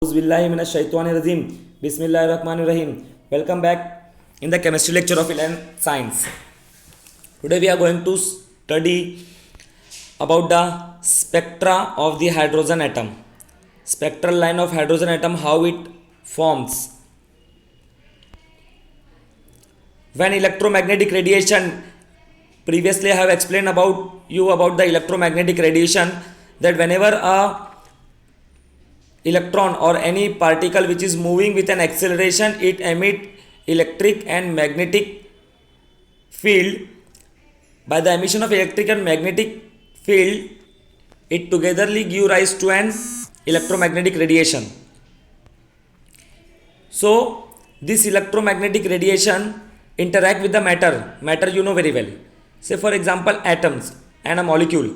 Auzubillahiminash-shaytanir-rajim. Bismillahir-rahmanir-rahim. Welcome back in the chemistry lecture of 11th science. Today we are going to study about the spectra of the hydrogen atom. Spectral line of hydrogen atom, how it forms. When electromagnetic radiation, previously I have explained about the electromagnetic radiation, that whenever a electron or any particle which is moving with an acceleration, it emit electric and magnetic field. By the emission of electric and magnetic field, it togetherly give rise to an electromagnetic radiation. So this electromagnetic radiation interact with the matter you know very well. Say for example, atoms and a molecule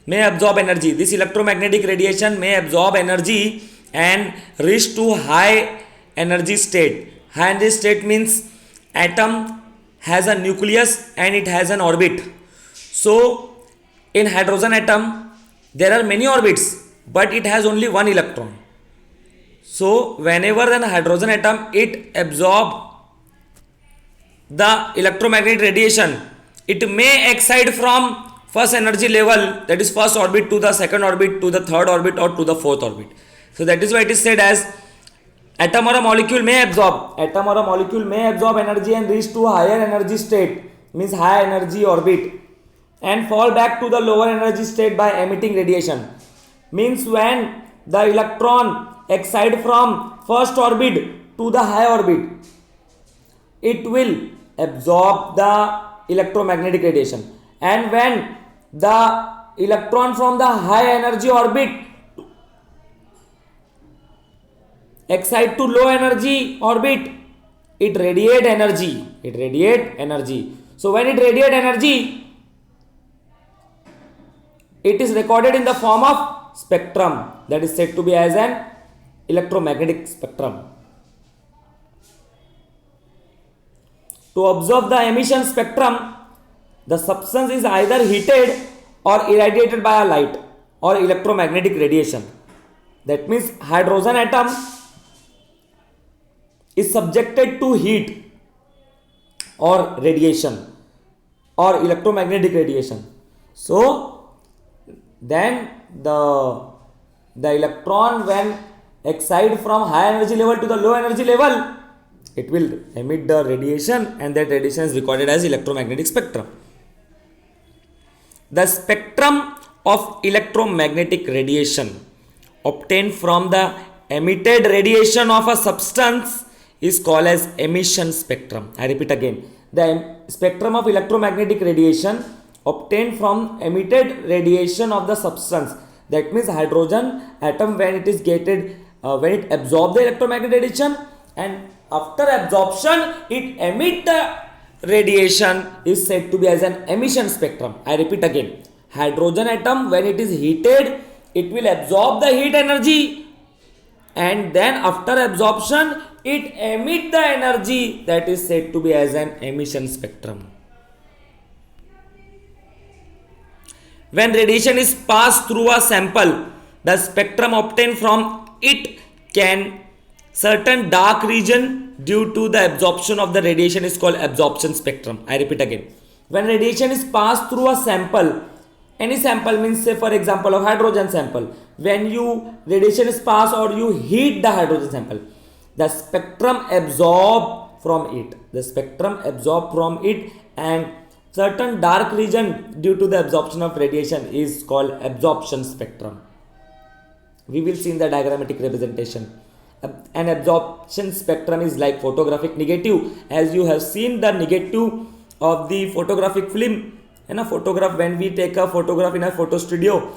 may absorb energy. This electromagnetic radiation may absorb energy and reach to high energy state. High energy state means atom has a nucleus and it has an orbit. So in hydrogen atom there are many orbits, but it has only one electron. So whenever an hydrogen atom it absorb the electromagnetic radiation, it may excite from first energy level, that is first orbit, to the second orbit, to the third orbit, or to the fourth orbit. So that is why it is said as atom or a molecule may absorb energy and reach to higher energy state, means high energy orbit, and fall back to the lower energy state by emitting radiation. Means when the electron excite from first orbit to the high orbit, it will absorb the electromagnetic radiation, and when the electron from the high energy orbit excite to low energy orbit, it radiate energy. So when it radiate energy, it is recorded in the form of spectrum, that is said to be as an electromagnetic spectrum. To observe the emission spectrum, the substance is either heated or irradiated by a light or electromagnetic radiation. That means hydrogen atom is subjected to heat or radiation or electromagnetic radiation. So then the electron, when excite from high energy level to the low energy level, it will emit the radiation, and that radiation is recorded as electromagnetic spectrum. The spectrum of electromagnetic radiation obtained from the emitted radiation of a substance is called as emission spectrum. I repeat again, the spectrum of electromagnetic radiation obtained from emitted radiation of the substance, that means hydrogen atom, when it is when it absorbs the electromagnetic radiation, and after absorption it emit the radiation, is said to be as an emission spectrum. I repeat again, hydrogen atom, when it is heated, it will absorb the heat energy, and then after absorption it emit the energy, that is said to be as an emission spectrum. When radiation is passed through a sample, the spectrum obtained from it can certain dark region due to the absorption of the radiation is called absorption spectrum. I repeat again, when radiation is passed through a sample, any sample, means say for example of hydrogen sample, when radiation is passed or you heat the hydrogen sample, the spectrum absorb from it, and certain dark region due to the absorption of radiation is called absorption spectrum. We will see in the diagrammatic representation. An absorption spectrum is like photographic negative. As you have seen the negative of the photographic film, in a photograph, when we take a photograph in a photo studio,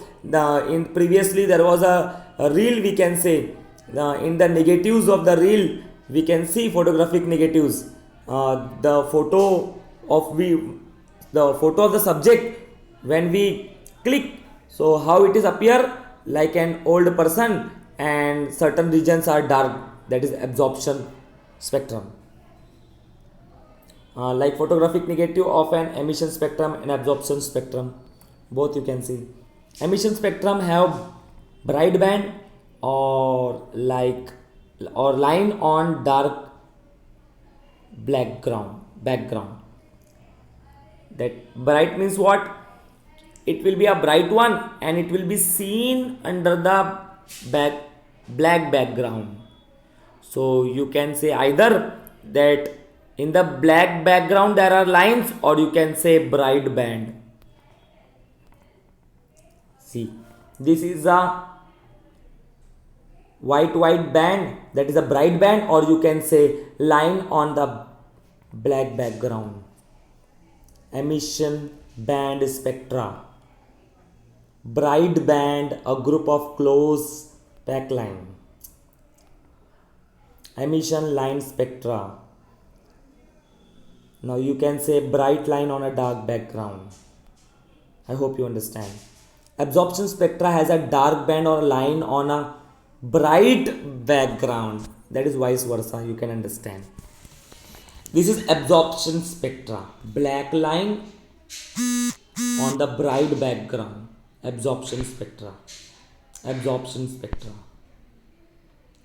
previously there was a reel, we can say, in the negatives of the reel we can see photographic negatives, the photo of the subject, when we click, so how it is appear like an old person, and certain regions are dark, that is absorption spectrum. Like photographic negative of an emission spectrum and absorption spectrum, both you can see. Emission spectrum have bright band or like or line on dark black ground background. That bright means what? It will be a bright one and it will be seen under the back black background. So you can say either that in the black background there are lines, or you can say bright band. See, this is a white band, that is a bright band, or you can say line on the black background. Emission band spectra. Bright band, a group of close packed line. Emission line spectra. Now you can say bright line on a dark background. I hope you understand. Absorption spectra has a dark band or line on a bright background. That is vice versa, you can understand. This is absorption spectra. Black line on the bright background. Absorption spectra. Absorption spectra.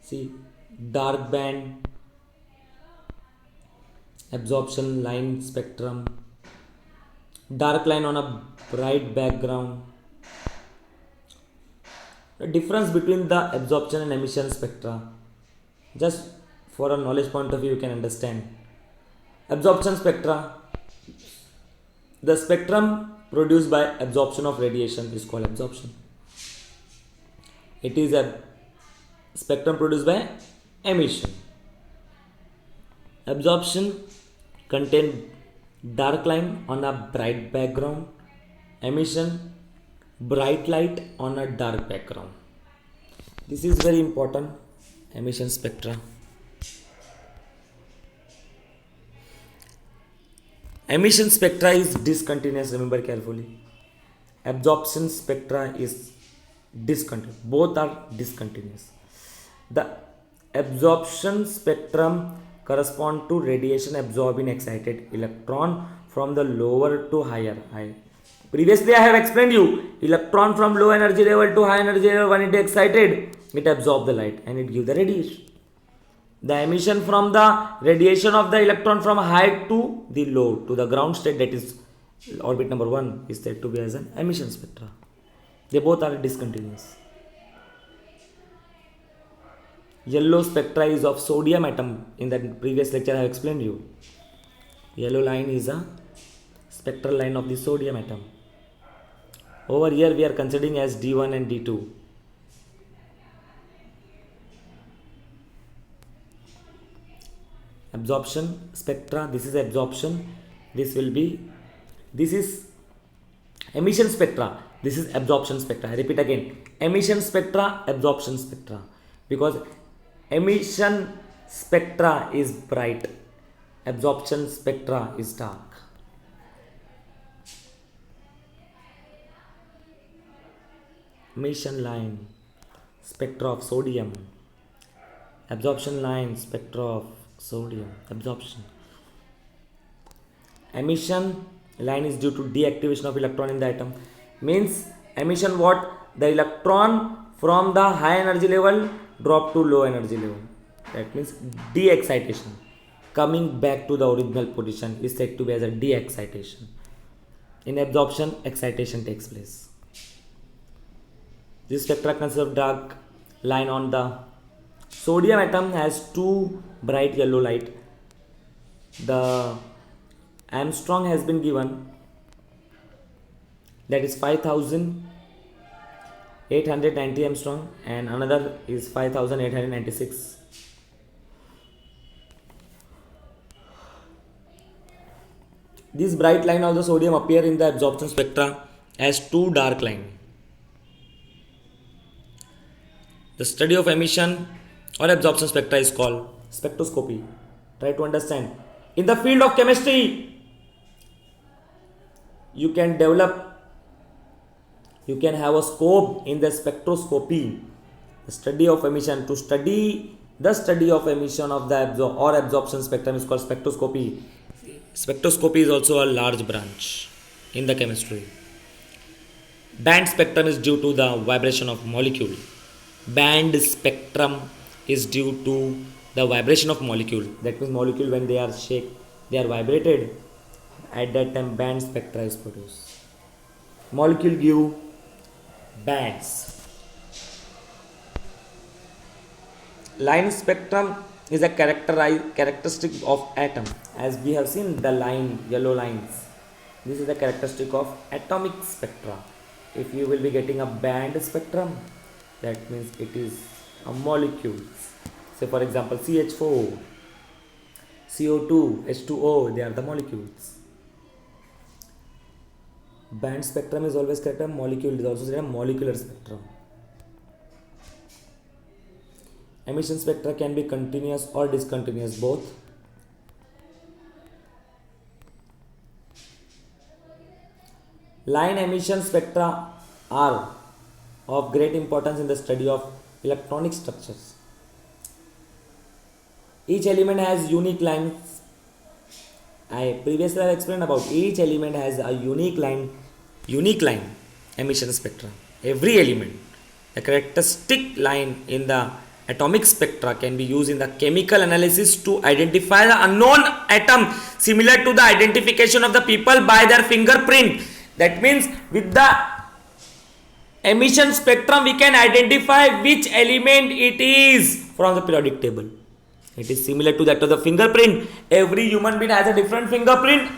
See, dark band, absorption line spectrum, dark line on a bright background. The difference between the absorption and emission spectra, just for a knowledge point of view, you can understand. Absorption spectra, the spectrum produced by absorption of radiation is called absorption. It is a spectrum produced by emission. Absorption contain dark line on a bright background. Emission, bright light on a dark background. This is very important. Emission spectra. Emission spectra is discontinuous, remember carefully. Absorption spectra is discontinuous. Both are discontinuous. The absorption spectrum correspond to radiation absorbed in excited electron from the lower to higher. Previously I have explained you, electron from low energy level to high energy level, when it is excited, it absorbs the light and it gives the radiation. The emission from the radiation of the electron from high to the low to the ground state, that is orbit number 1, is said to be as an emission spectra. They both are discontinuous. Yellow spectra is of sodium atom. In the previous lecture I have explained you. Yellow line is a spectral line of the sodium atom. Over here we are considering as D1 and D2. Absorption spectra, this is absorption, this is emission spectra, this is absorption spectra. I repeat again, emission spectra, absorption spectra, because emission spectra is bright, absorption spectra is dark. Emission line, spectra of sodium, absorption line, spectra of sodium, absorption. Emission line is due to deactivation of electron in the atom. Means emission what? The electron from the high energy level drop to low energy level. That means de-excitation. Coming back to the original position is said to be as a de-excitation. In absorption, excitation takes place. This spectra consists of dark line on the sodium atom has two bright yellow light. The Armstrong has been given, that is 5890 Armstrong, and another is 5896. This bright line of the sodium appear in the absorption spectra as two dark line. The study of emission or absorption spectra is called spectroscopy. Try to understand. In the field of chemistry, you can have a scope in the spectroscopy, the study of emission. To study the study of emission of the absorption spectrum is called spectroscopy. Spectroscopy is also a large branch in the chemistry. Band spectrum is due to the vibration of molecule. Band spectrum is due to the vibration of molecule. That means molecule when they are shake, they are vibrated. At that time, band spectra is produced. Molecule give bands. Line spectrum is a characteristic of atom. As we have seen the line, yellow lines. This is the characteristic of atomic spectra. If you will be getting a band spectrum, that means it is a molecules. Say for example CH4, CO2, H2O, they are the molecules. Band spectrum is always correct. Molecule is also a molecular spectrum. Emission spectra can be continuous or discontinuous, both. Line emission spectra are of great importance in the study of electronic structures. Each element has unique lines. I previously explained about each element has a unique line emission spectra. Every element, the characteristic line in the atomic spectra can be used in the chemical analysis to identify the unknown atom, similar to the identification of the people by their fingerprint. That means with the emission spectrum we can identify which element it is from the periodic table. It is similar to that of the fingerprint. Every human being has a different fingerprint.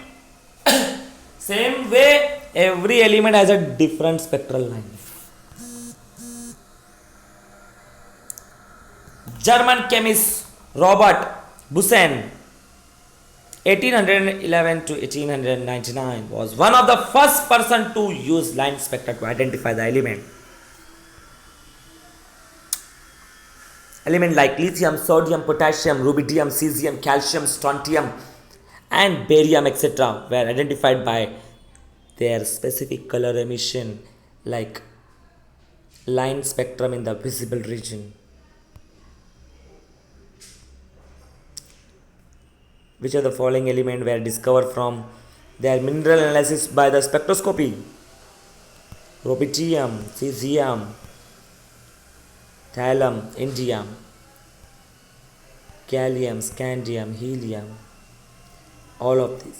Same way, every element has a different spectral line. German chemist Robert Bunsen, 1811 to 1899, was one of the first person to use line spectra to identify the element. Elements like lithium, sodium, potassium, rubidium, cesium, calcium, strontium, and barium, etc., were identified by their specific color emission, like line spectrum in the visible region. Which of the following elements were discovered from their mineral analysis by the spectroscopy? Rubidium, cesium, thallium, indium, gallium, scandium, helium. All of this.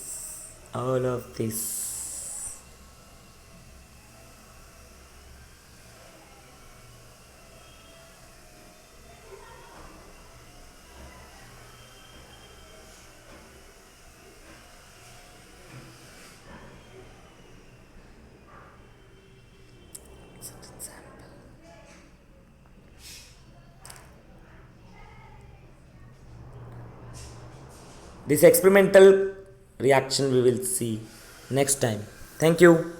This experimental reaction we will see next time. Thank you.